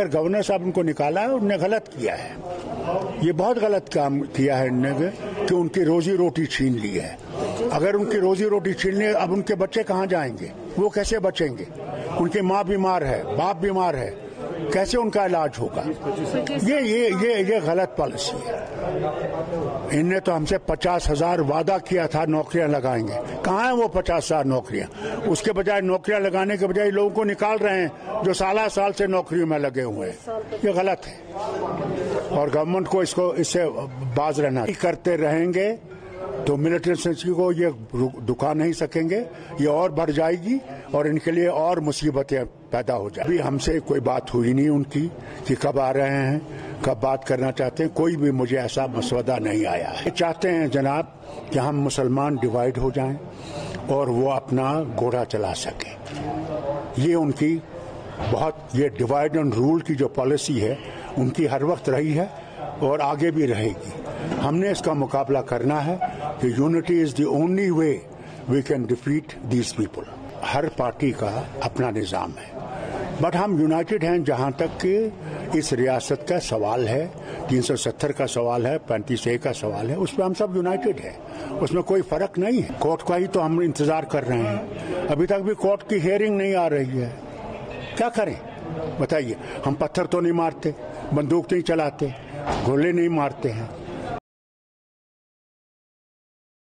Governor साहब उनको निकाला है, उन्होंने गलत किया है, ये बहुत गलत काम किया है इन्होंने कि उनकी रोजी रोटी छीन ली है। अगर उनकी रोजी रोटी छीन ली, अब उनके बच्चे कहाँ जाएंगे, वो कैसे बचेंगे? उनकी माँ बीमार है, बाप बीमार है, कैसे उनका इलाज होगा? ये गलत पॉलिसी है। इनने तो हमसे 50,000 वादा किया था नौकरियां लगाएंगे, कहाँ है वो 50,000 नौकरियां? उसके बजाय नौकरियां लगाने के बजाय लोगों को निकाल रहे हैं जो साल से नौकरियों में लगे हुए हैं। ये गलत है और गवर्नमेंट को इससे बाज रहना करते रहेंगे तो मिलिटेंसी को ये दुका नहीं सकेंगे, ये और बढ़ जाएगी और इनके लिए और मुसीबतें पैदा हो जाए। अभी हमसे कोई बात हुई नहीं उनकी कि कब आ रहे हैं, कब बात करना चाहते हैं, कोई भी मुझे ऐसा मसवदा नहीं आया है। चाहते हैं जनाब कि हम मुसलमान डिवाइड हो जाएं और वो अपना घोड़ा चला सकें। ये उनकी ये डिवाइड एंड रूल की जो पॉलिसी है उनकी हर वक्त रही है और आगे भी रहेगी। हमने इसका मुकाबला करना है कि unity is the only way we can defeat these people. हर पार्टी का अपना निज़ाम है, बट हम यूनाइटेड हैं जहां तक कि इस रियासत का सवाल है, 370 का सवाल है, 35A का सवाल है, उसमें हम सब यूनाइटेड हैं, उसमें कोई फर्क नहीं है। कोर्ट का ही तो हम इंतजार कर रहे हैं, अभी तक भी कोर्ट की हियरिंग नहीं आ रही है। क्या करें बताइए? हम पत्थर तो नहीं मारते, बंदूक नहीं चलाते, गोले नहीं मारते हैं,